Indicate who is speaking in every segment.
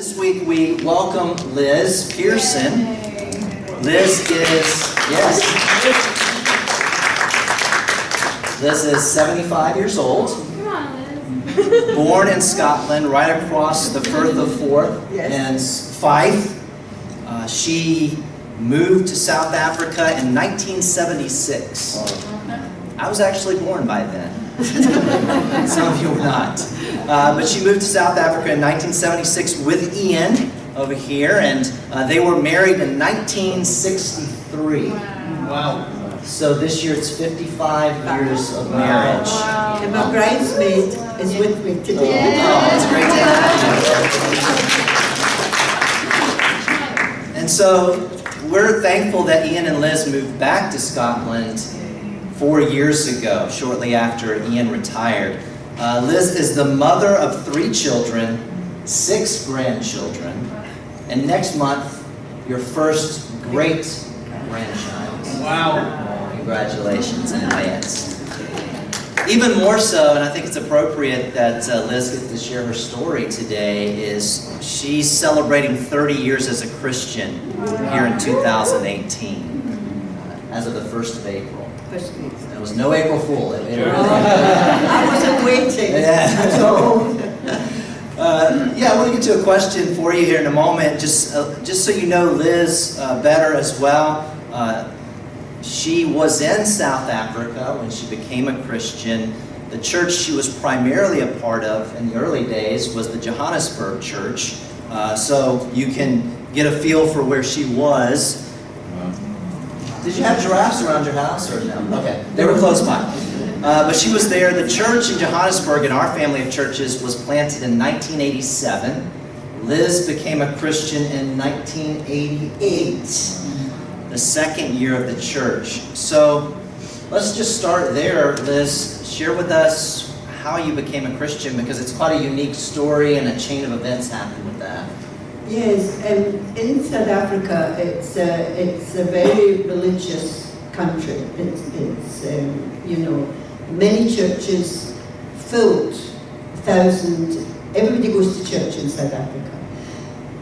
Speaker 1: This week we welcome Liz Pearson. Liz is 75 years old.
Speaker 2: Come on, Liz.
Speaker 1: Born in Scotland, right across the Firth of Forth in Fife. She moved to South Africa in 1976. I was actually born by then. Some of you were not. But she moved to South Africa in 1976 with Ian over here, and they were married in 1963. Wow. So this year it's 55 years of marriage.
Speaker 2: Wow.
Speaker 3: And my bridesmaid is with me today.
Speaker 1: Oh, it's great to have you. And so we're thankful that Ian and Liz moved back to Scotland 4 years ago, shortly after Ian retired. Liz is the mother of 3 children, 6 grandchildren, and next month, your first great-grandchild.
Speaker 4: Wow.
Speaker 1: Congratulations in advance. Even more so, and I think it's appropriate that Liz gets to share her story today, is she's celebrating 30 years as a Christian here in 2018, as of the 1st of April. There was no April Fool. It really
Speaker 3: I wasn't waiting at all.
Speaker 1: yeah, I want to get to a question for you here in a moment, just so you know Liz better as well. She was in South Africa when she became a Christian. The church she was primarily a part of in the early days was the Johannesburg church. So you can get a feel for where she was. Did you have giraffes around your house or no? Okay, they were close by. But she was there. The church in Johannesburg in our family of churches was planted in 1987. Liz became a Christian in 1988, the second year of the church. So let's just start there. Liz, share with us how you became a Christian, because it's quite a unique story and a chain of events happened with that.
Speaker 3: Yes, in South Africa, it's a very religious country. It's you know, many churches, filled, 1,000. Everybody goes to church in South Africa,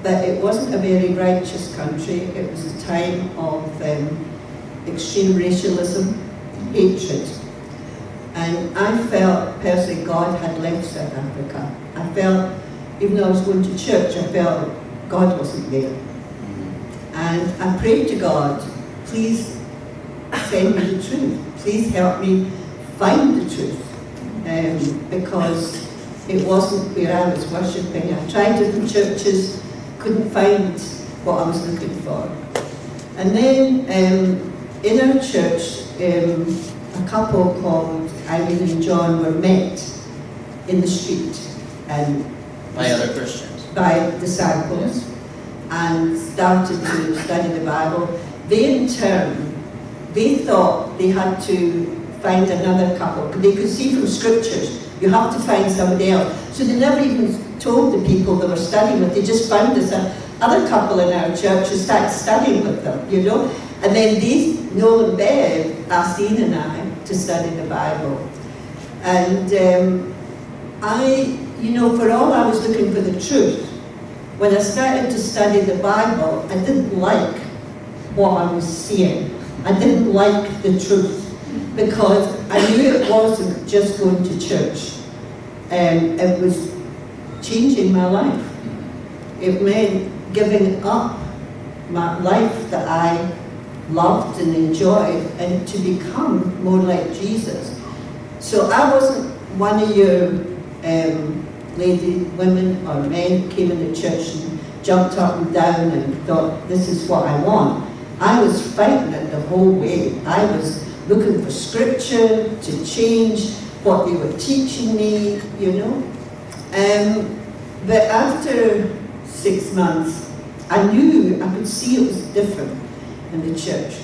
Speaker 3: but it wasn't a very righteous country. It was a time of extreme racialism, hatred, and I felt personally God had left South Africa. I felt, even though I was going to church, I felt God wasn't there. And I prayed to God, please send me the truth. Please help me find the truth. Because it wasn't where I was worshipping. I tried different churches, couldn't find what I was looking for. And then in our church, a couple called Irene and John were met in the street.
Speaker 1: By other Christians?
Speaker 3: By disciples, and started to study the Bible. They in turn, they thought they had to find another couple. They could see from scriptures, you have to find somebody else. So they never even told the people they were studying with. They just found this other couple in our church and started studying with them, you know. And then these, Noel and Bev, asked Ian and I to study the Bible. And you know, for all I was looking for the truth, when I started to study the Bible, I didn't like what I was seeing. I didn't like the truth, because I knew it wasn't just going to church. It was changing my life. It meant giving up my life that I loved and enjoyed, and to become more like Jesus. So I wasn't one of your women or men who came into church and jumped up and down and thought, this is what I want. I was fighting it the whole way. I was looking for scripture to change what they were teaching me, you know. But after 6 months, I knew, I could see it was different in the church.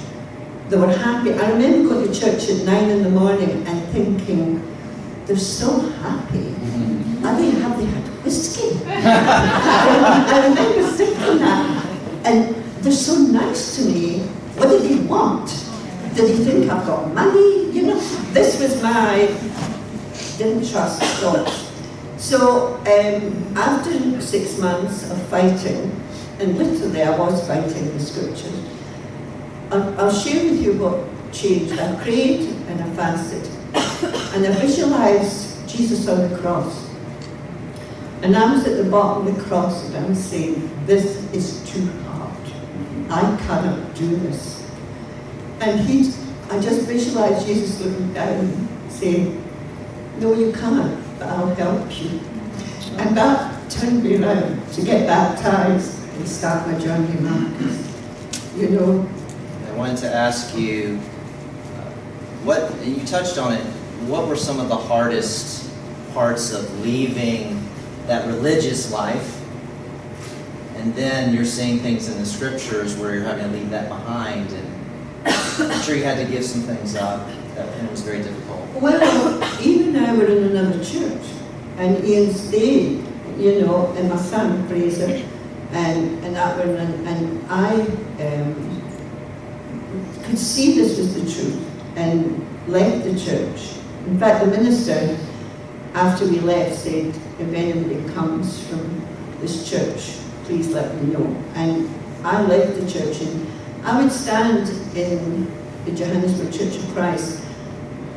Speaker 3: They were happy. I remember going to church at 9 in the morning and thinking, they're so happy. Have they had whiskey? I remember thinking that. And they're so nice to me. What did they want? Did they think I've got money? You know, this was my, didn't trust thoughts. So after 6 months of fighting, and literally I was fighting the scriptures, I'll share with you what changed. I prayed and I fasted, and I visualized Jesus on the cross. And I was at the bottom of the cross and I was saying, this is too hard. I cannot do this. And I just visualized Jesus looking down saying, no, you can't, but I'll help you. And that turned me around to get baptized and start my journey in Marcus. You know.
Speaker 1: I wanted to ask you, you touched on it, what were some of the hardest parts of leaving that religious life, and then you're seeing things in the scriptures where you're having to leave that behind, and I'm sure you had to give some things up, and it was very difficult.
Speaker 3: Well, Ian and I were in another church, and Ian stayed, you know, and my son, Fraser, and that were and I could see this was the truth, and left the church. In fact, the minister, after we left, said, if anybody comes from this church, please let me know. And I left the church, and I would stand in the Johannesburg Church of Christ,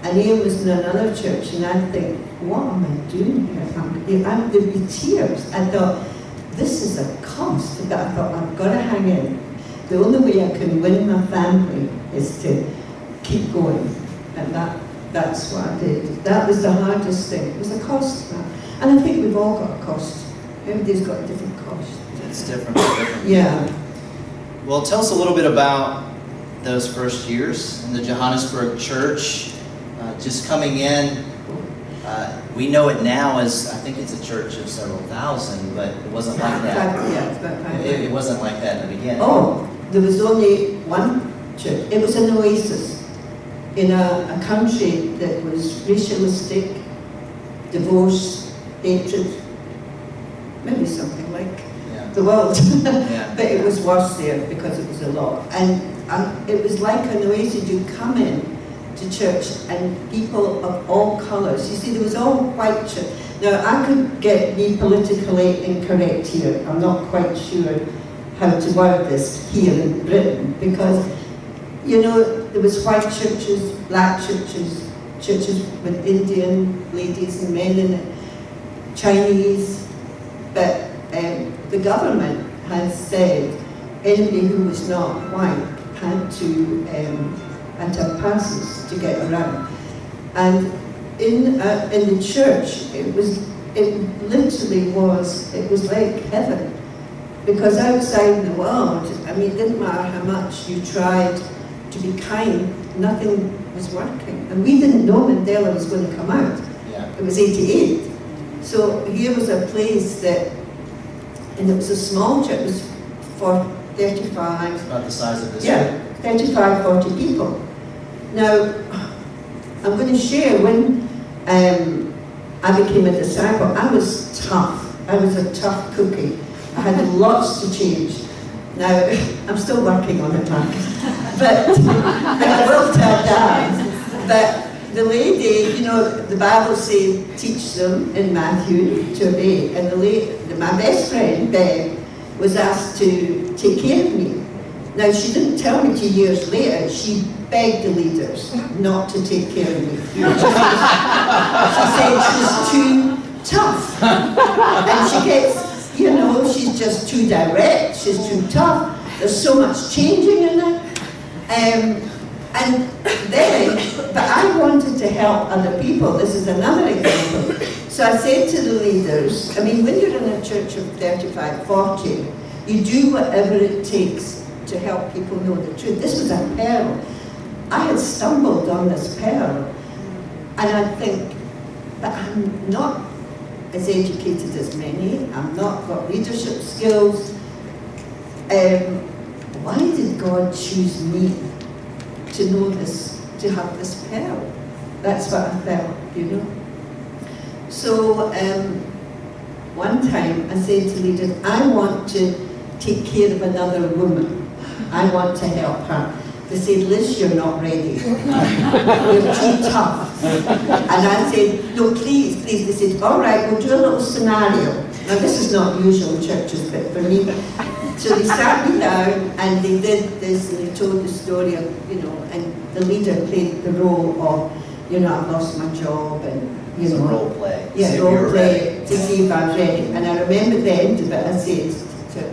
Speaker 3: and Ian was in another church, and I'd think, what am I doing here? There'd be tears. I thought, this is a cost. But I thought, I've got to hang in. The only way I can win my family is to keep going. And that's what I did. That was the hardest thing. It was a cost. And I think we've all got a cost. Everybody's got a different cost.
Speaker 1: It's different for different.
Speaker 3: Yeah.
Speaker 1: Well, tell us a little bit about those first years in the Johannesburg church. Just coming in, we know it now as, I think it's a church of several thousand, but it wasn't like that.
Speaker 3: Yeah, it's about 500.
Speaker 1: It wasn't like that in the beginning.
Speaker 3: Oh, there was only one church. It was an oasis in a country that was racialistic, divorce, hatred, maybe something like the world.
Speaker 1: Yeah.
Speaker 3: But it was worse there because it was a lot. And it was like an oasis. You'd come in to church and people of all colours. You see, there was all white church. Now, I could be politically incorrect here. I'm not quite sure how to word this here in Britain, because, you know, there was white churches, black churches, churches with Indian ladies and men in it, Chinese, but the government has said anybody who was not white had to have passes to get around. And in the church, it literally was like heaven. Because outside in the world, I mean, it didn't matter how much you tried to be kind, nothing was working. And we didn't know Mandela was going to come out.
Speaker 1: Yeah.
Speaker 3: It was 88. So here was a place that, and it was a small church, it was for 35.
Speaker 1: It's about the size of this.
Speaker 3: Yeah, 35, 40 people. Now, I'm going to share when I became a disciple, I was tough. I was a tough cookie. I had lots to change. Now, I'm still working on it, but I will tell Dad. But the lady, you know, the Bible says, teach them in Matthew to obey. And my best friend, Bev, was asked to take care of me. Now, she didn't tell me 2 years later, she begged the leaders not to take care of me. She said she's too tough. And she gets, you know, she's just too direct, she's too tough. There's so much changing in her. And then, but I wanted to help other people. This is another example. So I said to the leaders, I mean, when you're in a church of 35, 40, you do whatever it takes to help people know the truth. This was a pearl. I had stumbled on this pearl, and I think, but I'm not as educated as many. I'm not got leadership skills. Why did God choose me to know this, to have this pearl? That's what I felt, you know. So one time I said to leaders, I want to take care of another woman. I want to help her. They said, Liz, you're not ready. You're too tough. And I said, no, please, please. They said, all right, we'll do a little scenario. Now, this is not usual in churches, but for me. So they sat me down and they did this and they told the story of, and the leader played the role of, I've lost my job and,
Speaker 1: It's a role play.
Speaker 3: Yeah, role play to see if I'm ready. And I remember the end of it, I said to her,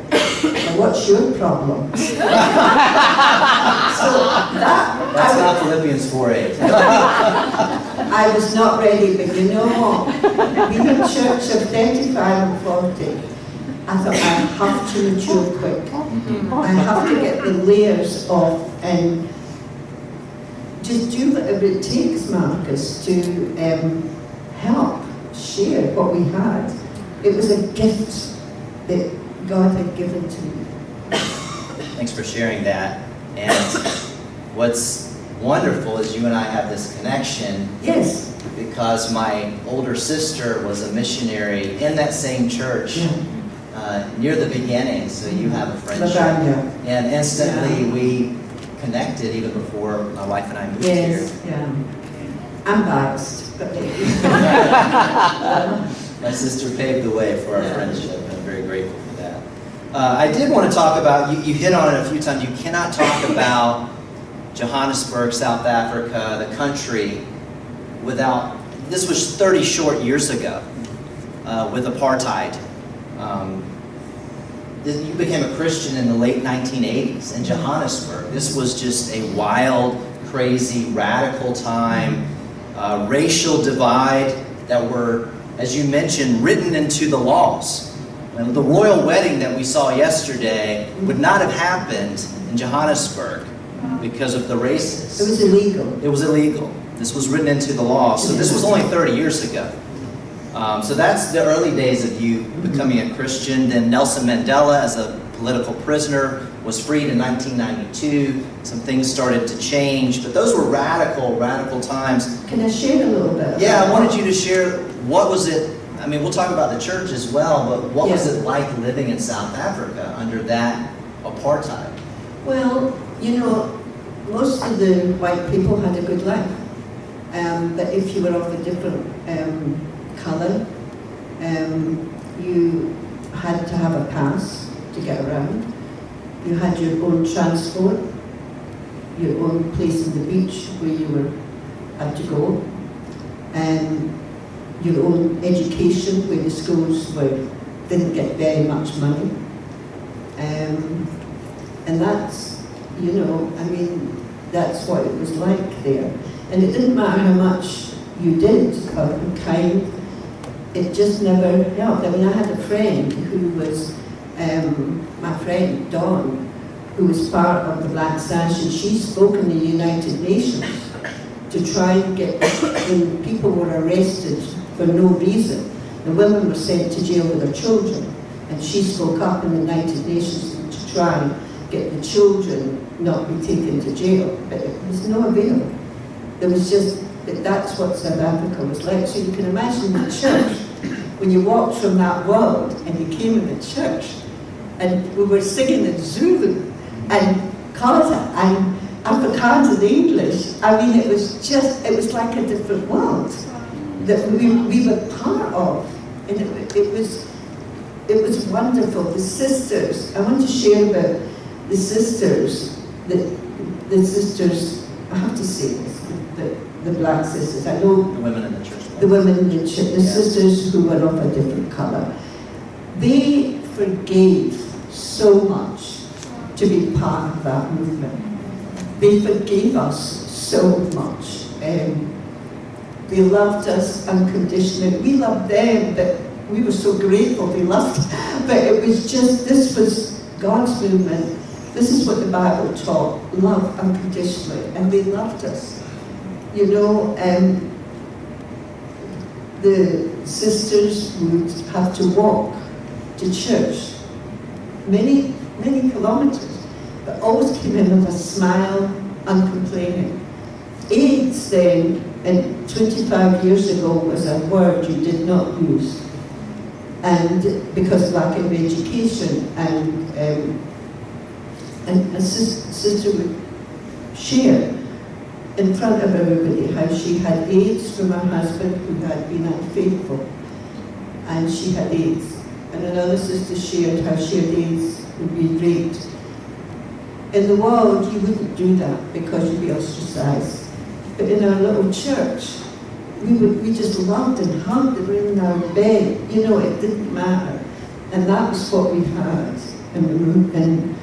Speaker 3: what's your problem? So
Speaker 1: that's not Philippians 4:8.
Speaker 3: I was not ready, but you know what? Being in church of 35 and 40, I thought I have to mature quick. I have to get the layers off and just do whatever it takes, Marcus, to help share what we had. It was a gift that God had given to me.
Speaker 1: Thanks for sharing that. And what's wonderful is you and I have this connection.
Speaker 3: Yes.
Speaker 1: Because my older sister was a missionary in that same church near the beginning, so you have a friendship. And instantly we connected even before my wife and I moved here.
Speaker 3: Yeah. I'm biased, but
Speaker 1: my sister paved the way for our friendship, and I'm very grateful for that. I did want to talk about, you hit on it a few times, you cannot talk about Johannesburg, South Africa, the country, without, this was 30 short years ago with apartheid. You became a Christian in the late 1980s in Johannesburg. This was just a wild, crazy, radical time, racial divide that were, as you mentioned, written into the laws. And the royal wedding that we saw yesterday would not have happened in Johannesburg because of the racists.
Speaker 3: It was illegal.
Speaker 1: It was illegal. This was written into the law. So this was only 30 years ago. So that's the early days of you becoming a Christian. Then Nelson Mandela, as a political prisoner, was freed in 1992. Some things started to change, but those were radical times.
Speaker 3: Can I share a little bit?
Speaker 1: Yeah, I wanted you to share, what was it, I mean, we'll talk about the church as well, but what was it like living in South Africa under that apartheid?
Speaker 3: Well, most of the white people had a good life. But if you were of a different colour, you had to have a pass to get around. You had your own transport, your own place on the beach where you had to go, and your own education where the schools didn't get very much money. And that's, that's what it was like there. And it didn't matter how much you did or kind, it just never helped. I mean, I had a friend who was, my friend Dawn, who was part of the Black Sash, and she spoke in the United Nations to try and get, when people were arrested for no reason, the women were sent to jail with their children, and she spoke up in the United Nations to try and get the children not be taken to jail, but it was no avail. There was just, that's what South Africa was like. So you can imagine the church, when you walked from that world and you came in the church, and we were singing in Zulu and Xhosa and Afrikaans and English. I mean, it was like a different world that we were part of. And it was wonderful. The sisters, I want to share about the sisters, the sisters, I have to say this, the black sisters. I know
Speaker 1: the women in the church.
Speaker 3: The women in the church, the sisters who were of a different colour. They forgave so much to be part of that movement. They forgave us so much. They loved us unconditionally. We loved them, but we were so grateful they loved us. But it was just, this was God's movement. This is what the Bible taught, love unconditionally, and they loved us. The sisters would have to walk to church many kilometers, but always came in with a smile, uncomplaining. AIDS then, and 25 years ago, was a word you did not use, and because of lack of education, and a sister would share in front of everybody how she had AIDS from her husband who had been unfaithful, and she had AIDS. And another sister shared how she had AIDS and been raped. In the world, you wouldn't do that because you'd be ostracized. But in our little church, we just loved and hugged and were in our bed. You know, it didn't matter. And that was what we had in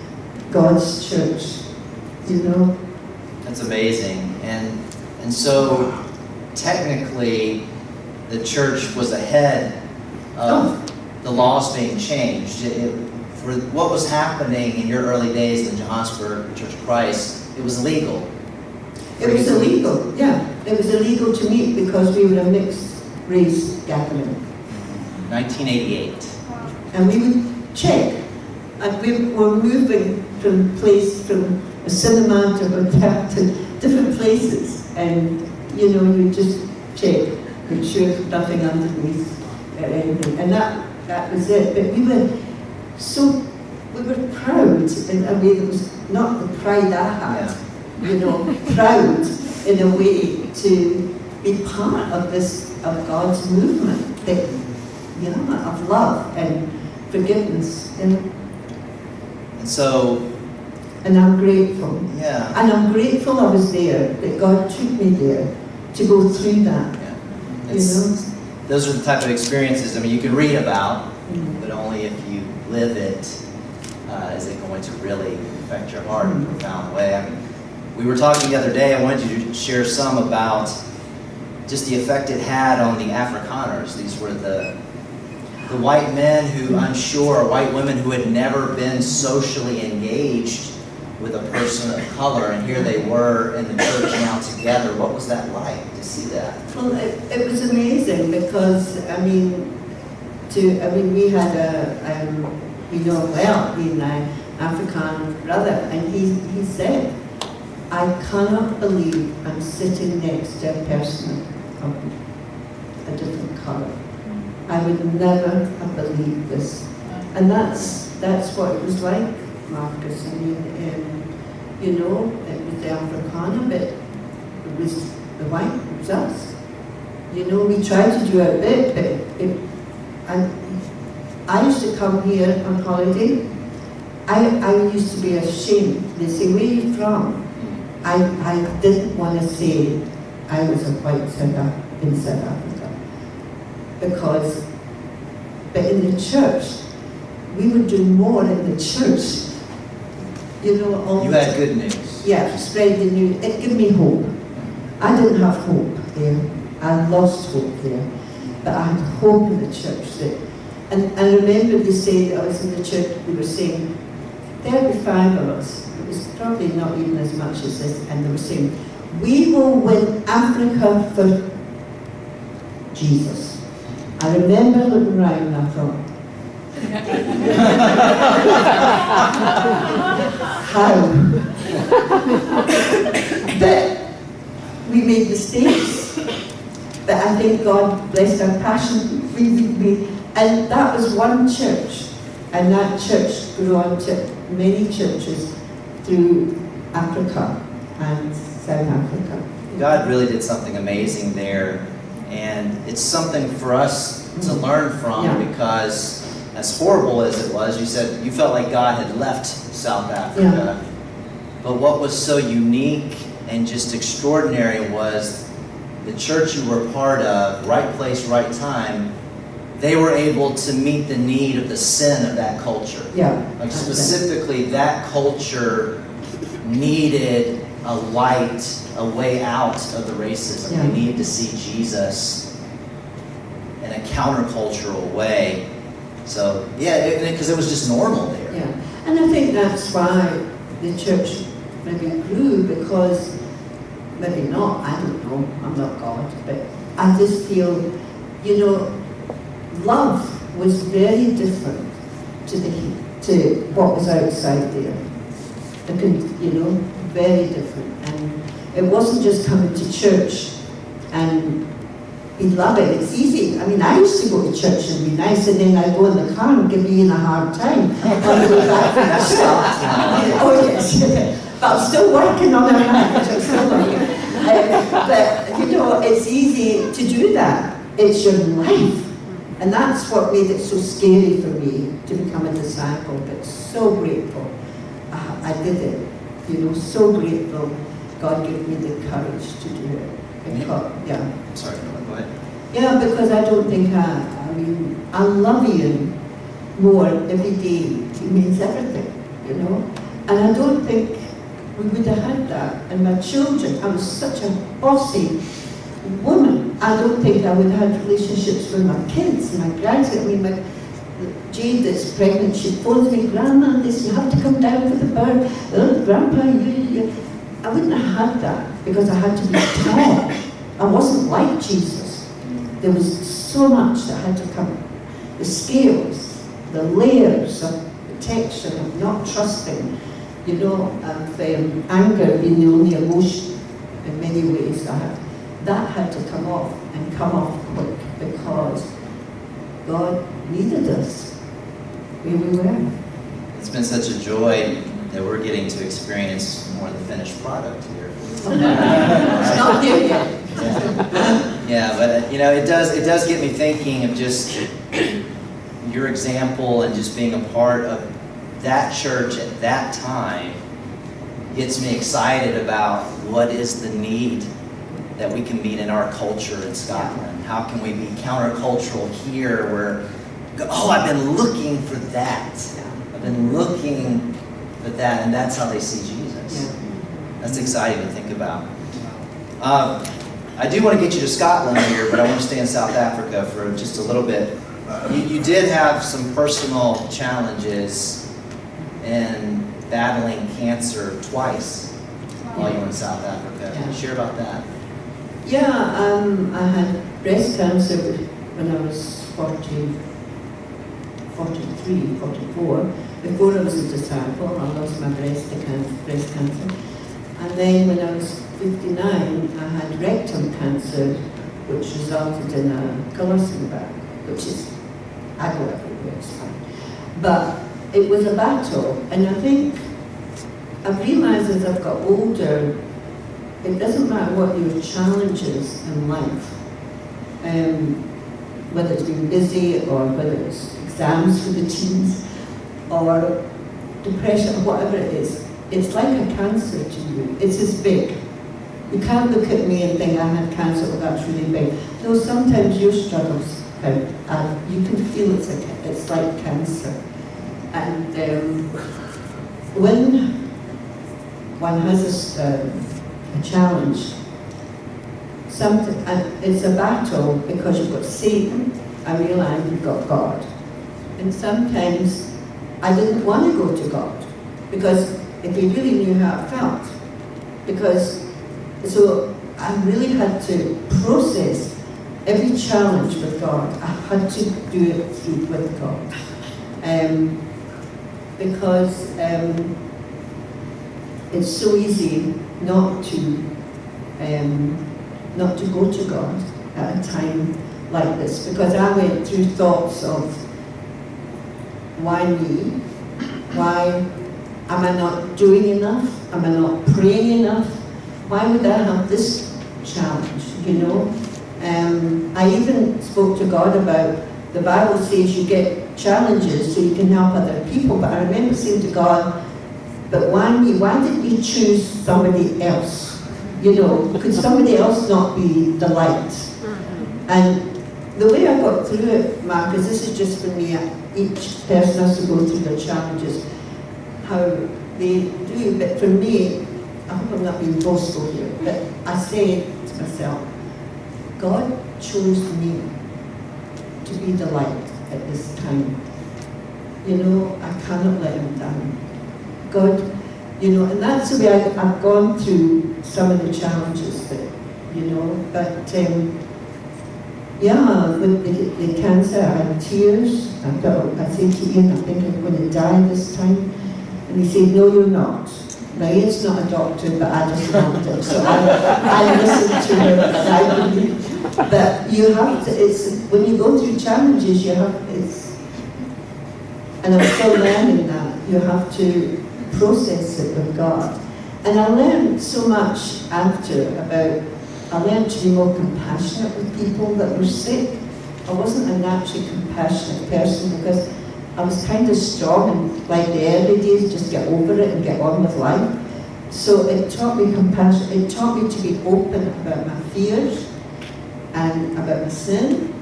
Speaker 3: God's church, you know.
Speaker 1: That's amazing. And so technically the church was ahead of the laws being changed. For what was happening in your early days in the Johannesburg Church of Christ, it was illegal.
Speaker 3: It was illegal, yeah. It was illegal to meet because we were a mixed race gathering.
Speaker 1: 1988.
Speaker 3: And we would check. And we were moving from a cinema to a hotel to different places. And, you know, you just check, make sure there's nothing underneath or anything. And that was it. But we were proud in a way that was not the pride I had.
Speaker 1: Yeah.
Speaker 3: You know, proud in a way to be part of of God's movement, that, you know, of love and forgiveness. And
Speaker 1: so,
Speaker 3: and I'm grateful.
Speaker 1: yeah.
Speaker 3: And I'm grateful I was there, that God took me there to go through that.
Speaker 1: Yeah.
Speaker 3: You know?
Speaker 1: Those are the type of experiences, I mean, you can read about, but only if you live it is it going to really affect your heart in a profound way. I mean, we were talking the other day, I wanted you to share some about just the effect it had on the Afrikaners. These were the white men who, unsure, white women who had never been socially engaged with a person of color, and here they were in the church now together. What was that like to see that?
Speaker 3: Well, it was amazing because, I mean, we had we know well, being an African brother, and he said, I cannot believe I'm sitting next to a person of a different colour. I would never have believed this. And that's what it was like, Marcus. I mean, you know, it was the Afrikaner, but it was the white, it was us. You know, we tried to do our bit, and I used to come here on holiday. I used to be ashamed. They say, where are you from? I didn't want to say I was a white in South Africa. But in the church, we would do more in the church. You know,
Speaker 1: you had good news.
Speaker 3: Yeah, spread the news. It gave me hope. I didn't have hope there. I lost hope there. But I had hope in the church. And I remember they said, I was in the church, they were saying, 35 of us, it was probably not even as much as this, and they were saying, we will win Africa for Jesus. I remember looking around and I thought, how? But we made mistakes. But I think God blessed our passion. And that was one church. And that church grew on to many churches through Africa and South Africa.
Speaker 1: God really did something amazing there. And it's something for us to learn from, because as horrible as it was, you said you felt like God had left South Africa. Yeah. But what was so unique and just extraordinary was the church you were part of, right place, right time, they were able to meet the need of the sin of that culture.
Speaker 3: Yeah.
Speaker 1: Like specifically, that culture needed a light, a way out of the racism.
Speaker 3: Yeah.
Speaker 1: They needed to see Jesus in a countercultural way. So, yeah, because it was just normal there.
Speaker 3: Yeah. And I think that's why the church maybe grew, because, maybe not, I don't know, I'm not God, but I just feel, you know, love was very different to what was outside there. You know, very different. And it wasn't just coming to church and we love it, it's easy. I mean, I used to go to church and be nice, and then I'd go in the car and give Ian a hard time on the way back from church. Oh yes. But I'm still working on her marriage. I'm still working. But, you know, it's easy to do that. It's your life. And that's what made it so scary for me to become a disciple, but so grateful I did it. You know, so grateful God gave me the courage to do it. Because, yeah.
Speaker 1: Sorry, go ahead.
Speaker 3: Yeah, because I don't think I mean, I love Ian more every day. He means everything, you know. And I don't think we would have had that. And my children, I was such a bossy woman. I don't think I would have had relationships with my kids, my grandkids. I mean, Jade that's pregnant, she phones me, Grandma, this, you have to come down for the birth. Grandpa, you. I wouldn't have had that because I had to be taught. I wasn't like Jesus. There was so much that had to come. The scales, the layers of protection, of not trusting, you know, of anger being the only emotion in many ways that had to come off and come off quick because God needed us where we were.
Speaker 1: It's been such a joy that we're getting to experience more of the finished product here.
Speaker 3: It's not here yet.
Speaker 1: Yeah, but you know, it does get me thinking of just your example and just being a part of that church at that time gets me excited about what is the need that we can meet in our culture in Scotland. How can we be countercultural here where, oh, I've been looking for that. I've been looking for that, and that's how they see Jesus.
Speaker 3: Yeah.
Speaker 1: That's exciting to think about. I do want to get you to Scotland here, but I want to stay in South Africa for just a little bit. You did have some personal challenges in battling cancer twice while you were in South Africa. Can you share about that?
Speaker 3: Yeah, I had breast cancer when I was 43, 44. Before I was a disciple, I lost my breast cancer. And then when I was 59, I had rectum cancer, which resulted in a colostomy bag, which is, I go everywhere, it's fine. But it was a battle, and I think I've realised as I've got older, it doesn't matter what your challenge is in life, whether it's being busy or whether it's exams for the teens or depression or whatever it is, it's like a cancer to you. It's as big. You can't look at me and think I had cancer, oh that's really big. No, sometimes your struggles count, and you can feel it's like cancer. And when one has a challenge, and it's a battle because you've got Satan, I realize you've got God. And sometimes I didn't want to go to God, because if he really knew how I felt. So I really had to process every challenge with God. I had to do it through with God. Because it's so easy not to go to God at a time like this, because I went through thoughts of why me? Why am I not doing enough? Am I not praying enough? Why would I have this challenge, you know? I even spoke to God about, the Bible says you get challenges so you can help other people, but I remember saying to God, but why me? Why didn't you choose somebody else? You know, could somebody else not be the light? And the way I got through it, Marcus, this is just for me, each person has to go through their challenges, how they do, but for me, I hope I'm not being boastful here, but I say to myself, God chose me to be the light at this time. You know, I cannot let him down. God, you know, and that's the way I've gone through some of the challenges that, you know, but yeah, with the cancer, I had tears. I said to Ian, I think I'm going to die this time. And he said, no, you're not. Now, Ian's not a doctor, but I just loved him. So I listened to him, and I believe. But you have to, it's, when you go through challenges, you have, and I'm still learning that, you have to process it with God. And I learned so much after I learned to be more compassionate with people that were sick. I wasn't a naturally compassionate person because I was kind of strong and like the early days, just get over it and get on with life. So it taught me compassion, it taught me to be open about my fears and about my sin.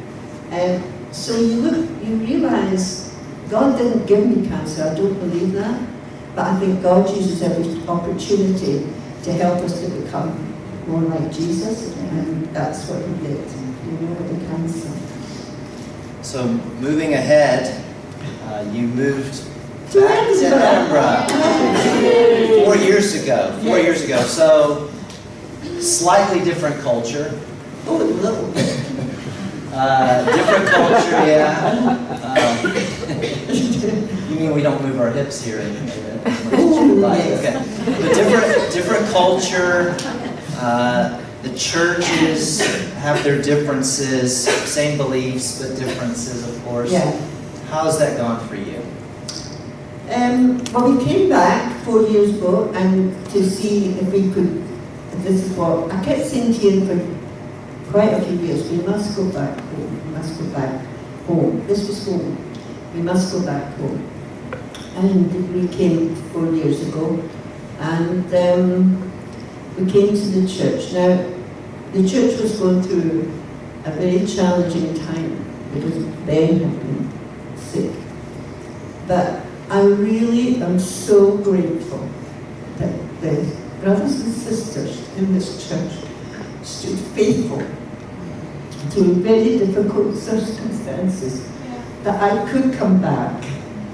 Speaker 3: So you realise God didn't give me cancer, I don't believe that. But I think God uses every opportunity to help us to become more like Jesus, and that's what He did, with the cancer.
Speaker 1: So moving ahead, you moved back to Edinburgh 4 years ago. 4 years ago. So slightly different culture.
Speaker 3: Oh, a little bit.
Speaker 1: Different culture, yeah. You mean we don't move our hips here? Okay. But different culture. The churches have their differences, same beliefs, but differences, of course.
Speaker 3: Yeah.
Speaker 1: How's that gone for you?
Speaker 3: Well, we came back 4 years ago and to see if we could, this is what, I kept saying to Ian for quite a few years, we must go back home, we must go back home. This was home. We must go back home. And we came 4 years ago, and we came to the church. Now, the church was going through a very challenging time because Ben had been sick. But I really am so grateful that the brothers and sisters in this church stood faithful through very difficult circumstances, that I could come back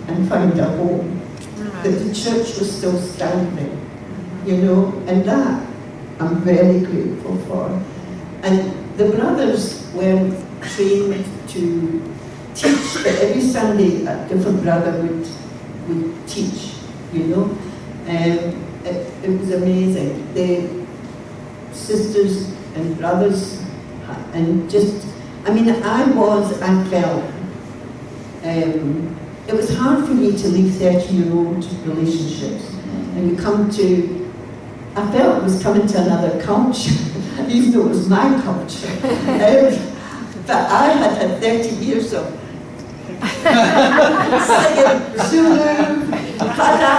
Speaker 3: and find a home, that the church was still standing, and that I'm very grateful for. And the brothers weren't trained to teach, but every Sunday a different brother would teach, it was amazing. The sisters and brothers, and just, I felt, it was hard for me to leave 30-year-old relationships, and you come to, I felt it was coming to another culture, even though it was my culture. But I had 30 years of singing Zulu, Fada,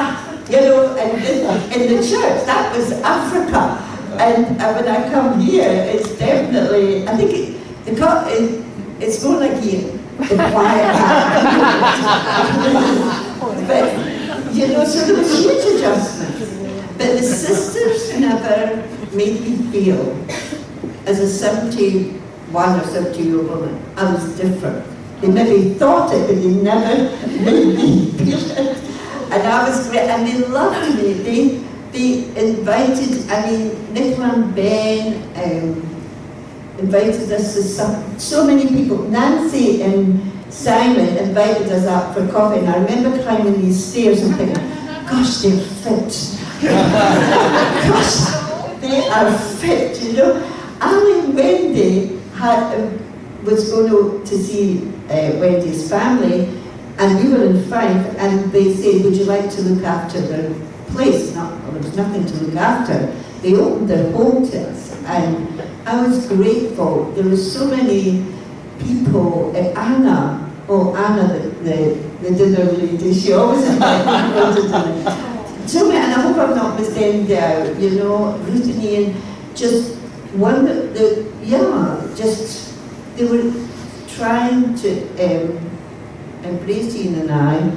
Speaker 3: and in the church, that was Africa. And when I come here, it's definitely, I think it's more like the quiet but, so there was huge adjustments. But the sisters never made me feel, as a 71 or 70-year-old woman, I was different. They maybe thought it, but they never made me feel it. And I was great, and they loved me. They invited, Nicola and Ben invited us to so many people. Nancy and Simon invited us up for coffee, and I remember climbing these stairs and thinking, gosh, they're fit. Gosh, they are fit, Ali and Wendy was going to see Wendy's family, and we were in Fife, and they said, would you like to look after the place? Well, there was nothing to look after. They opened their home to us, and I was grateful. There were so many people. Anna, the dinner lady, she always invited people to dinner. So many, and I hope I'm not missing them out, Ruth and Ian, just one, they were trying to embrace Ian and I,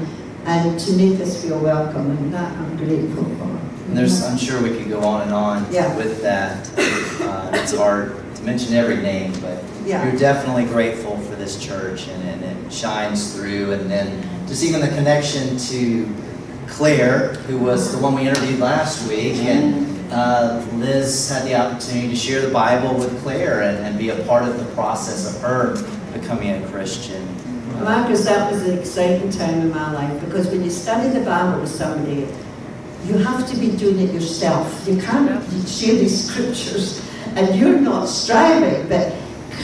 Speaker 3: and to make us feel welcome, and that I'm grateful for.
Speaker 1: And I'm sure we could go on and on with that. It's hard to mention every name, but you're definitely grateful for this church, and it shines through. And then just even the connection to Claire, who was the one we interviewed last week, and Liz had the opportunity to share the Bible with Claire and be a part of the process of her becoming a Christian.
Speaker 3: Marcus, that was an exciting time in my life, because when you study the Bible with somebody, you have to be doing it yourself. You can't share these scriptures and you're not striving. But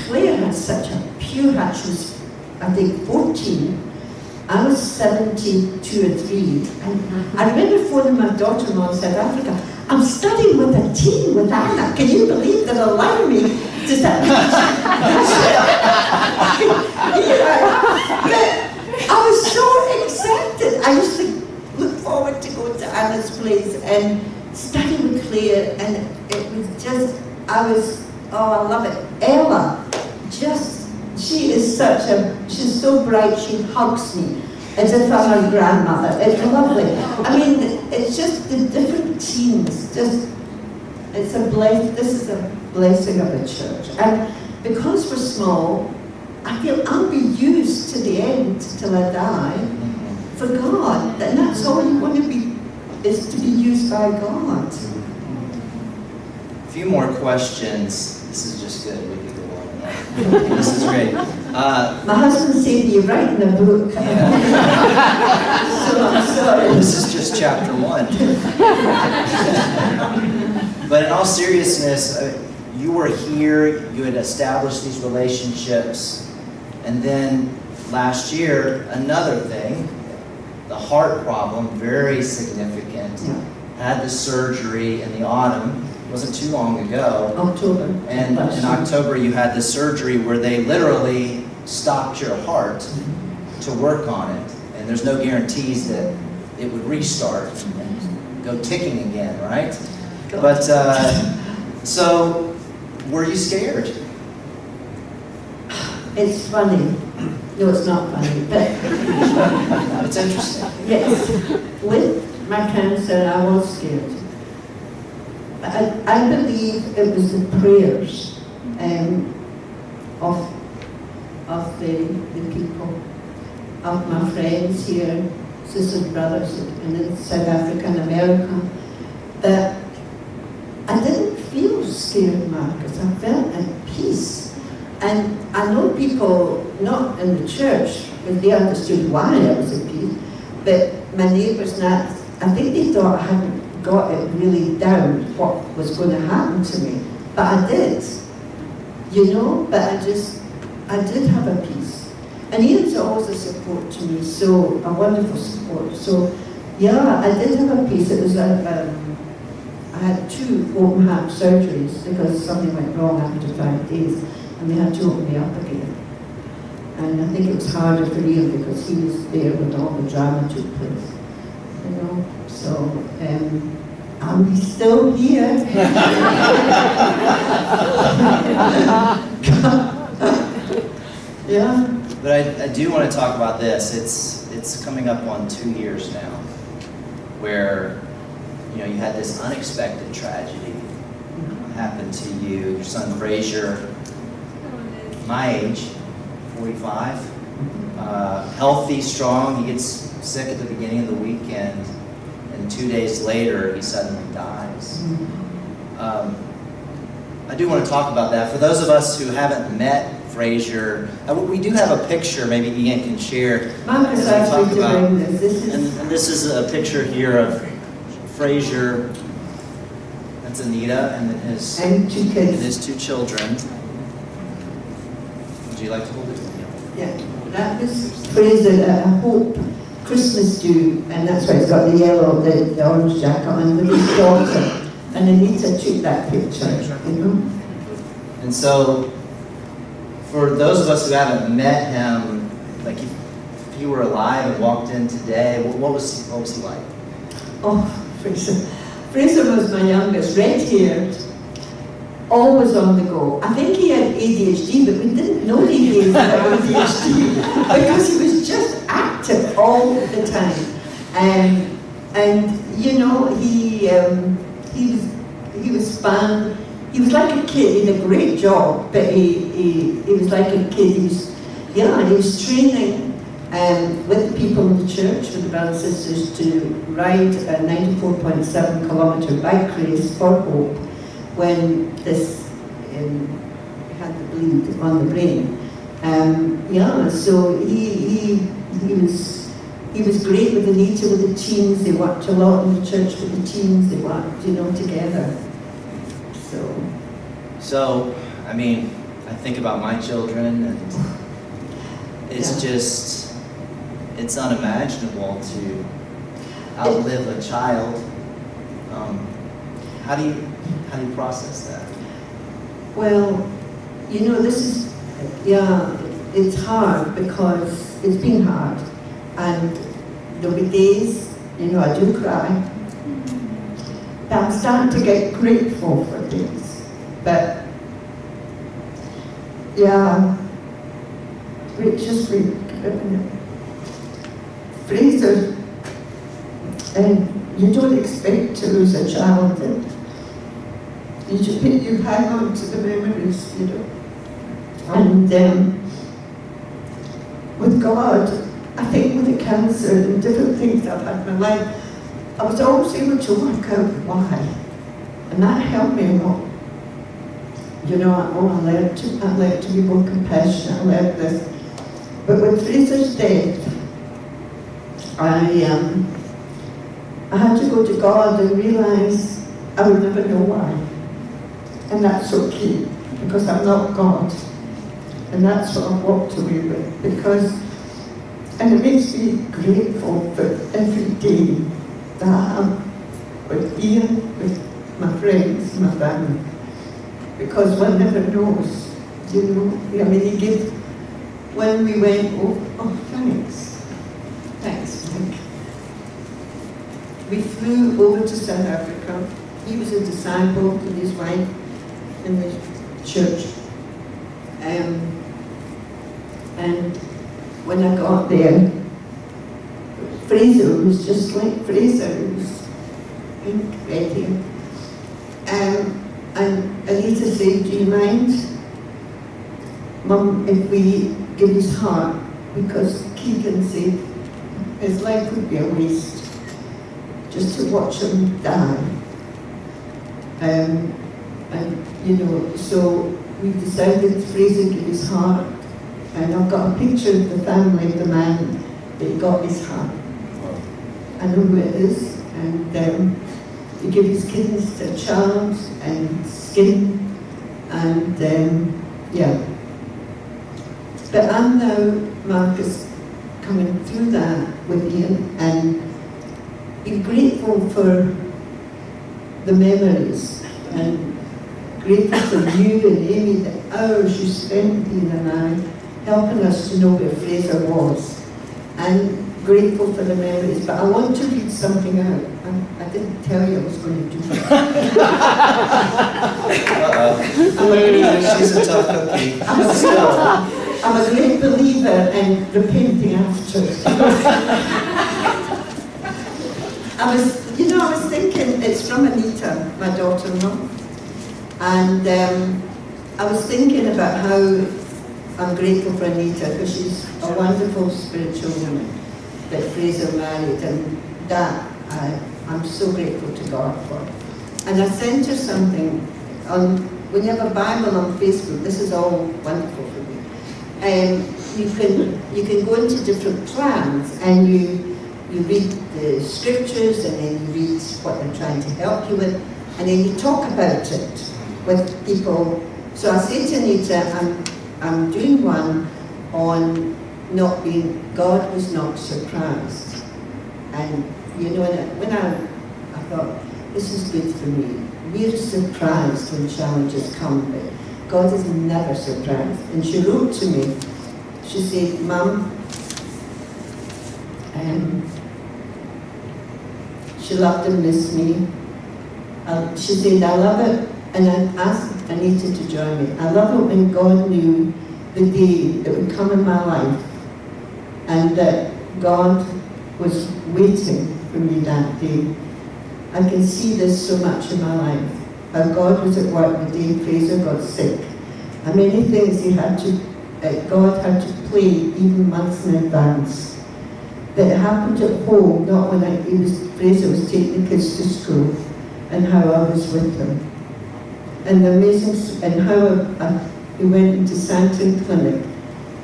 Speaker 3: Claire had such a pure heart. She was, I think, 14. I was 72 or 3. And I remember phoning my daughter-in-law in South Africa. I'm studying with a teen, with Anna. Can you believe they'll allow me to study? I was so excited. I used to look forward to going to Anna's place and study with Claire, and it was just, oh, I love it. Ella, she's so bright, she hugs me as if I'm her grandmother. It's lovely. I mean, it's just the different teams, this is a blessing of a church. And because we're small, I feel I'll be used to the end till I die for God. And that's all you want to be, is to be used by God.
Speaker 1: A few more questions. This is just good. We could go on. This is great.
Speaker 3: My husband said you're writing a book.
Speaker 1: Yeah.
Speaker 3: So I'm sorry.
Speaker 1: This is just chapter 1. But in all seriousness, you were here, you had established these relationships, and then last year, another thing, the heart problem, very significant.
Speaker 3: Yeah.
Speaker 1: Had the surgery in the autumn, it wasn't too long ago.
Speaker 3: October.
Speaker 1: And in October you had the surgery where they literally stopped your heart to work on it. And there's no guarantees that it would restart and go ticking again, right? But, so, were you scared?
Speaker 3: It's funny. No, it's not funny, but
Speaker 1: It's interesting.
Speaker 3: yes, with my cancer, I was scared. But I believe it was the prayers of the people, of my friends here, sisters and brothers in South Africa and America, that I didn't feel scared, Marcus. I felt at peace. And I know people, not in the church, but they understood why I was at peace, but my neighbours and that, I think they thought I hadn't got it really down, what was going to happen to me. But I did, you know, but I did have a peace. And Ian's always a support to me, so a wonderful support. So, yeah, I did have a peace. It was I had 2 open heart surgeries because something went wrong after 5 days, and they had to open me up again. And I think it was harder for Ian because he was there when all the drama took place, you know. So I'm still here. Yeah.
Speaker 1: But I do want to talk about this. It's coming up on 2 years now, where you had this unexpected tragedy happen to you. Your son Frazier, my age, 45, healthy, strong. He gets sick at the beginning of the weekend, and 2 days later he suddenly dies. I do want to talk about that. For those of us who haven't met Frazier, we do have a picture maybe Ian can share.
Speaker 3: Marcus asked me to bring this.
Speaker 1: And this is a picture here of Frazier. That's Anita, and then his
Speaker 3: 2 kids.
Speaker 1: and his 2 children. Would you like to hold it?
Speaker 3: Yeah, that was Fraser at Hope Christmas do, and that's why it's got the yellow, the orange jacket on with his daughter. And Anita took that picture, you know.
Speaker 1: And so, for those of us who haven't met him, like if he were alive and walked in today, what was he like?
Speaker 3: Oh, Fraser. Fraser was my youngest, red-haired, always on the go. I think he had ADHD, but we didn't know he had ADHD because he was just active all the time. And you know, he was fun. He was like a kid. He did a great job, but he was like a kid. He was training with the people in the church, with the brothers and sisters, to ride a 94.7 kilometre bike race for Hope when this had the bleed on the brain. So he was great with Anita, with the teams. They worked a lot in the church with the teams. They worked, together.
Speaker 1: So, I mean, I think about my children, and it's just, it's unimaginable to outlive a child. How do you process that?
Speaker 3: Well, you know, this is, yeah, it's hard because it's been hard. And there'll be days, you know, I do cry. But I'm starting to get grateful for things. But, yeah, it's just really, Fraser, and you don't expect to lose a child, and you hang on to the memories, you know. And with God, I think with the cancer and different things I've had in my life, I was always able to work out why. And that helped me a lot. You know, I learned to be more compassionate, I learned this. But with Fraser's death, I had to go to God and realise I would never know why. And that's okay, because I'm not God. And that's what I've walked away with, because, and it makes me grateful for every day that I have with Ian, with my friends, my family. Because one never knows, you know. I mean, he gave, when we went, oh, thanks. Thanks, Mike. We flew over to South Africa. He was a disciple with his wife in the church. And when I got there, Fraser was just like Fraser. He was incredible. And Anita said, do you mind, Mum, if we give his heart? Because Keegan said his life would be a waste just to watch him die. And you know, so we decided Fraser give his heart, and I've got a picture of the family of the man that got his heart. I know who it is, and he gave his kidneys to a child and skin, and yeah. But I'm now, Marcus, coming through that with Ian and be grateful for the memories and grateful for you and Amy, the hours you spent, Ian and I, helping us to know where Fraser was, and grateful for the memories. But I want to read something out. I didn't tell you I was going to do that.
Speaker 1: She's a tough cookie.
Speaker 3: I'm a great believer in repenting after. I was thinking, it's from Anita, my daughter-in-law, and I was thinking about how I'm grateful for Anita, because she's a wonderful spiritual woman that Fraser married, and that I'm so grateful to God for. And I sent her something when you have a Bible on Facebook, this is all wonderful for me. You can go into different plans, and you read the scriptures, and then you read what they're trying to help you with, and then you talk about it with people. So I say to Anita, I'm doing one on not being, God was not surprised. And you know, when I thought, this is good for me. We're surprised when challenges come, but God is never surprised. And she wrote to me, she said, Mum, she loved and missed me. She said, I love it, and I asked Anita to join me. I love it when God knew the day that would come in my life, and that God was waiting for me that day. I can see this so much in my life, how God was at work the day Fraser got sick, and many things God had to play even months in advance. That it happened at home, not when Fraser was taking the kids to school, and how I was with him. And the amazing, and how he went into Santon Clinic,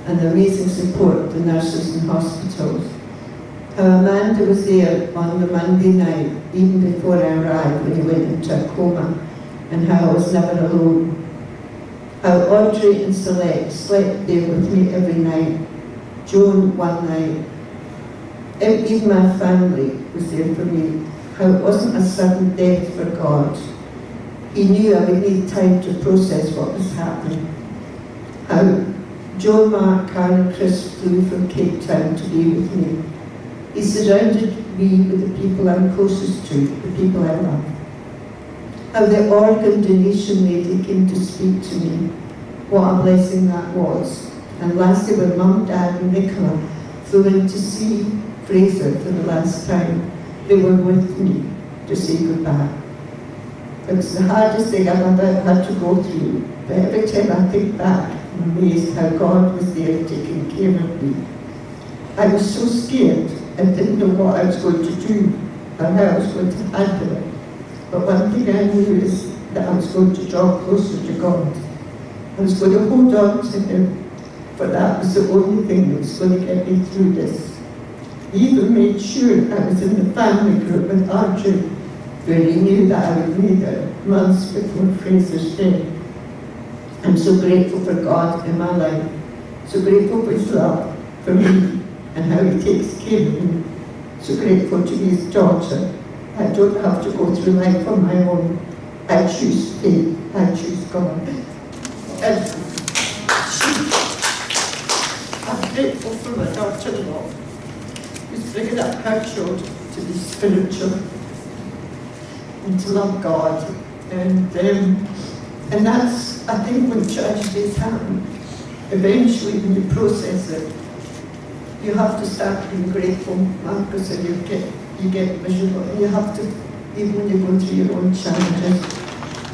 Speaker 3: and the amazing support the nurses in hospitals. How Amanda was there on the Monday night, even before I arrived, when he went into a coma, and how I was never alone. How Audrey and Celeste slept there with me every night. Joan one night. Even my family was there for me. How it wasn't a sudden death for God, he knew I would need time to process what was happening. How Joe, Mark, Karen, and Chris flew from Cape Town to be with me. He surrounded me with the people I'm closest to, the people I love. How the organ donation lady came to speak to me. What a blessing that was. And lastly, when Mum, Dad, and Nicola flew in to see Fraser for the last time, they were with me to say goodbye. It was the hardest thing I've ever had to go through, but every time I think back, I'm amazed how God was there taking care of me. I was so scared, I didn't know what I was going to do, or how I was going to handle it. But one thing I knew is that I was going to draw closer to God. I was going to hold on to Him, for that was the only thing that was going to get me through this. He even made sure I was in the family group with Archie, where he knew that I would need it months before Fraser's death. I'm so grateful for God in my life, so grateful for His love for me and how He takes care of me, so grateful to be His daughter. I don't have to go through life on my own. I choose faith, I choose God. And I'm grateful for my daughter-in-law, who's bringing up her children to be spiritual and to love God. And that's, I think, when tragedies happen, eventually when you process it, you have to start being grateful, Marcus, and you get miserable. And you have to, even when you're going through your own challenges,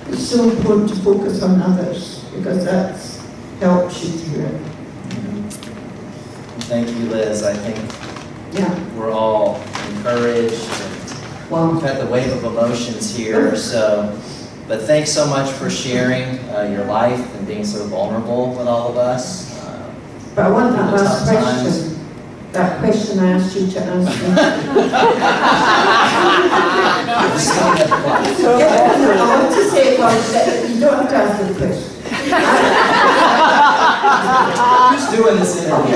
Speaker 3: it's so important to focus on others, because that helps you through it.
Speaker 1: Thank you, Liz. I think we're all encouraged. We've had the wave of emotions here, but thanks so much for sharing your life and being so vulnerable with all of us.
Speaker 3: But I want that last question. That question I asked you to answer. I want to say, well, you don't have to answer the question.
Speaker 1: Who's doing this interview?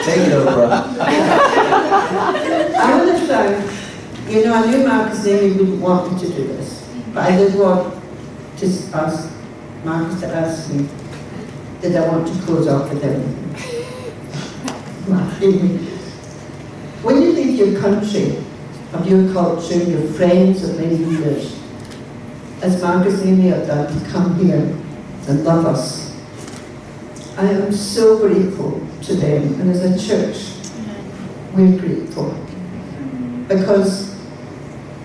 Speaker 1: Take it over.
Speaker 3: I understand. You know, I knew Marcus knew he wouldn't want me to do this, but I did want to ask Marcus to ask me, did I want to close off with everything? When you leave your country, of your culture, your friends of many years, as Marcus and Amy have done, to come here and love us, I am so grateful to them, and as a church, we're grateful. Because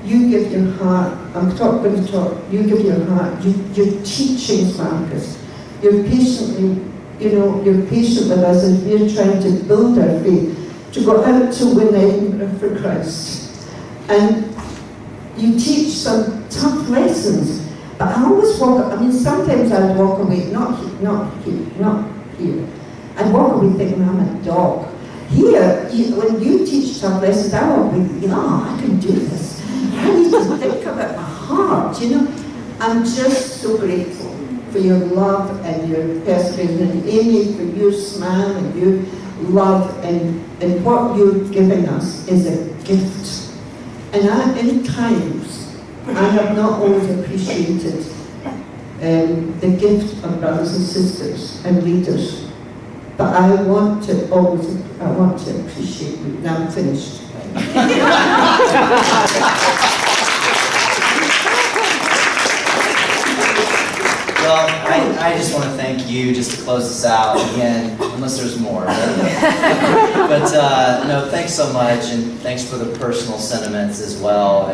Speaker 3: you give your heart, you give your heart, your teachings, Marcus. You're patiently, you're patient with us as we're trying to build our faith, to go out to win Edinburgh for Christ. And you teach some tough lessons, but I always sometimes I'd walk away, not here. I'd walk away thinking I'm a dog. Here, when you teach tough lessons, I walk away thinking, I can do this. I need to think about my heart, I'm just so grateful for your love and your perseverance, and Amy, for your smile and your love, and what you're giving us is a gift. And in times, I have not always appreciated the gift of brothers and sisters and leaders, but I want to appreciate you. Now I'm finished.
Speaker 1: Well, I just want to thank you, just to close this out again, unless there's more. But no, thanks so much, and thanks for the personal sentiments as well.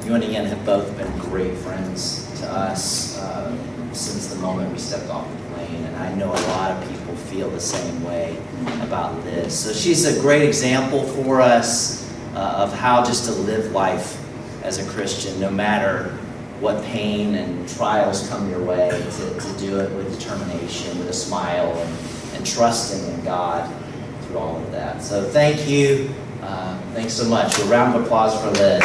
Speaker 1: You and Ian have both been great friends to us since the moment we stepped off the plane, and I know a lot of people feel the same way about Liz. So she's a great example for us of how just to live life as a Christian, no matter what pain and trials come your way, to do it with determination, with a smile, and trusting in God through all of that. So thank you. Thanks so much. A round of applause for Liz.